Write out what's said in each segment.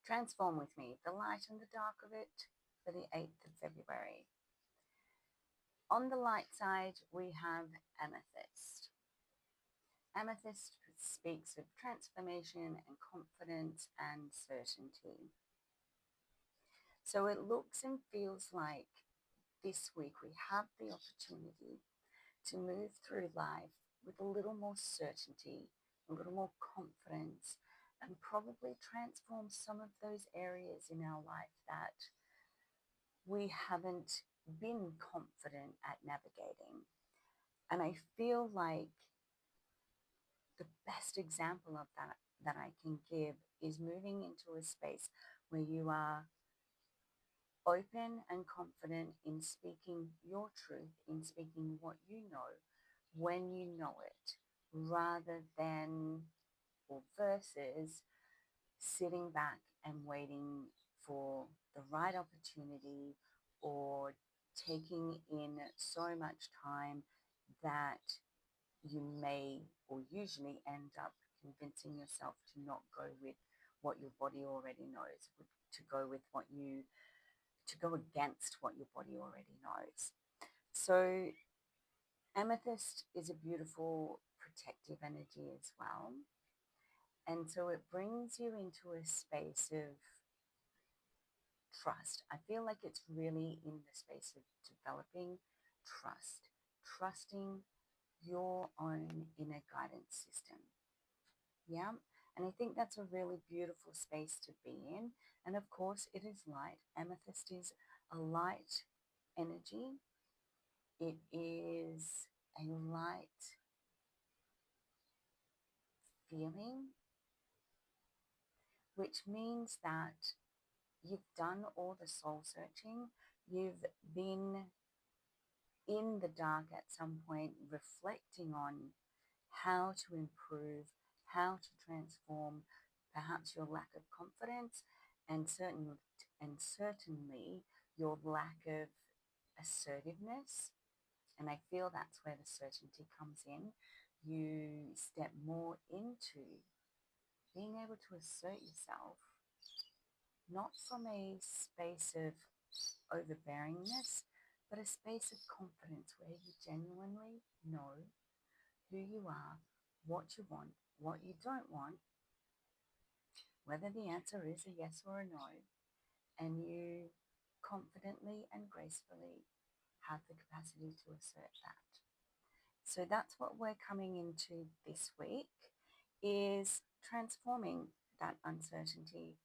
Transform with me, the light and the dark of it, for the 8th of February. On the light side, we have amethyst. Amethyst speaks of transformation and confidence and certainty. So it looks and feels like this week we have the opportunity to move through life with a little more certainty, a little more confidence, and probably transform some of those areas in our life that we haven't been confident at navigating. And I feel like the best example of that I can give is moving into a space where you are open and confident in speaking your truth, in speaking what you know when you know it, rather than or versus sitting back and waiting for the right opportunity or taking in so much time that you may or usually end up convincing yourself to not go with what your body already knows, to go with what you to go against what your body already knows. So amethyst is a beautiful protective energy as well. And so it brings you into a space of trust. I feel like it's really in the space of developing trust, trusting your own inner guidance system. Yeah. And I think that's a really beautiful space to be in. And of course, it is light. Amethyst is a light energy, it is a light feeling, which means that you've done all the soul searching. You've been in the dark at some point, reflecting on how to improve, how to transform perhaps your lack of confidence and certainly your lack of assertiveness. And I feel that's where the certainty comes in. You step more into being able to assert yourself, not from a space of overbearingness, but a space of confidence where you genuinely know who you are, what you want, what you don't want, whether the answer is a yes or a no, and you confidently and gracefully have the capacity to assert that. So that's what we're coming into this week, is transforming that uncertainty,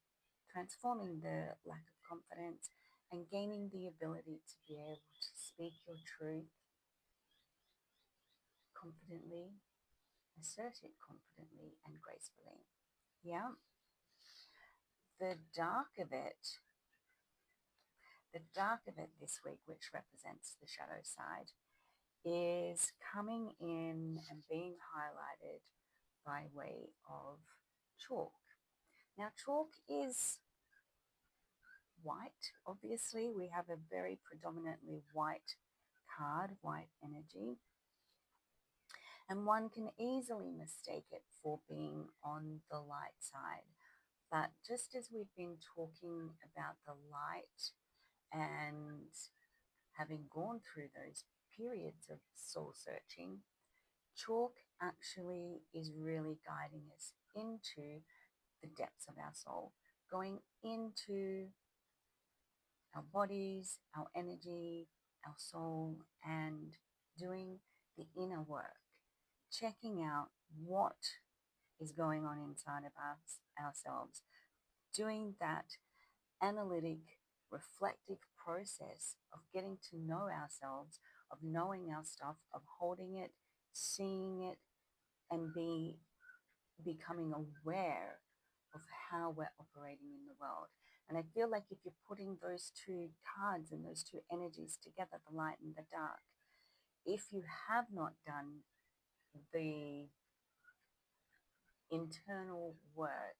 transforming the lack of confidence, and gaining the ability to be able to speak your truth confidently, assert it confidently and gracefully. Yeah. The dark of it, the dark of it this week, which represents the shadow side, is coming in and being highlighted by way of chalk. Now, chalk is white. Obviously, we have a very predominantly white card, white energy, and one can easily mistake it for being on the light side. But just as we've been talking about the light and having gone through those periods of soul searching, chalk actually is really guiding us into the depths of our soul, going into our bodies, our energy, our soul, and doing the inner work, checking out what is going on inside of us, ourselves, doing that analytic, reflective process of getting to know ourselves, of knowing our stuff, of holding it, seeing it, and becoming aware of how we're operating in the world. And I feel like if you're putting those two cards and those two energies together, the light and the dark, if you have not done the internal work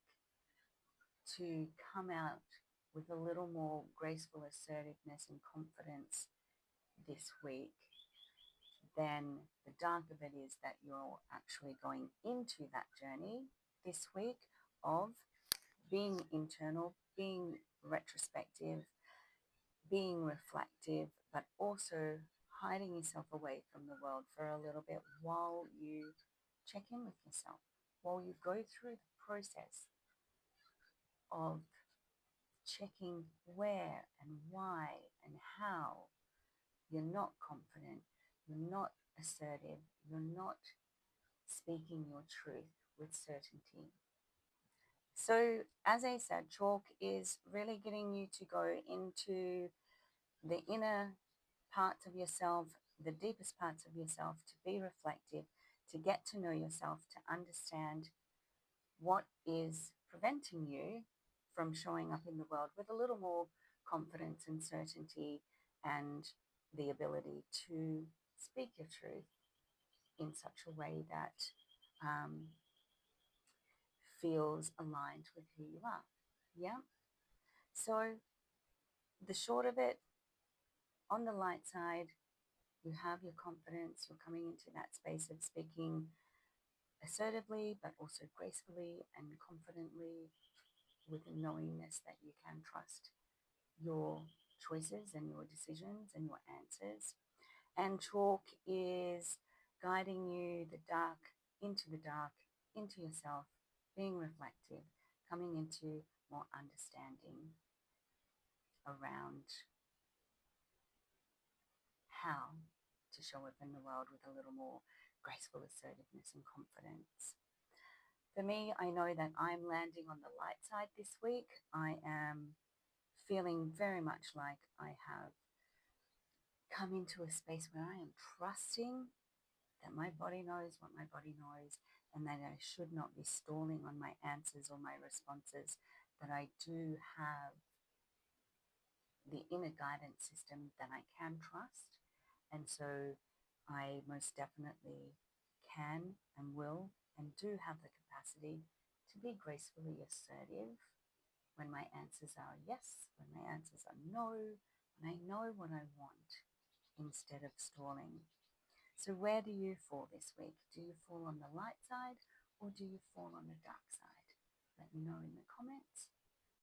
to come out with a little more graceful assertiveness and confidence this week, then the dark of it is that you're actually going into that journey this week of being internal, being retrospective, being reflective, but also hiding yourself away from the world for a little bit while you check in with yourself, while you go through the process of checking where and why and how you're not confident, you're not assertive, you're not speaking your truth with certainty. So, as I said, chalk is really getting you to go into the inner parts of yourself, the deepest parts of yourself, to be reflective, to get to know yourself, to understand what is preventing you from showing up in the world with a little more confidence and certainty and the ability to speak your truth in such a way that um, feels aligned with who you are. Yeah. So, the short of it, on the light side, you have your confidence, you're coming into that space of speaking assertively, but also gracefully and confidently with a knowingness that you can trust your choices and your decisions and your answers. And chalk is guiding you the dark, into yourself, being reflective, coming into more understanding around how to show up in the world with a little more graceful assertiveness and confidence. For me, I know that I'm landing on the light side this week. I am feeling very much like I have come into a space where I am trusting that my body knows what my body knows and that I should not be stalling on my answers or my responses, that I do have the inner guidance system that I can trust. And so I most definitely can and will and do have the capacity to be gracefully assertive when my answers are yes, when my answers are no, when I know what I want instead of stalling. So where do you fall this week? Do you fall on the light side or do you fall on the dark side? Let me know in the comments.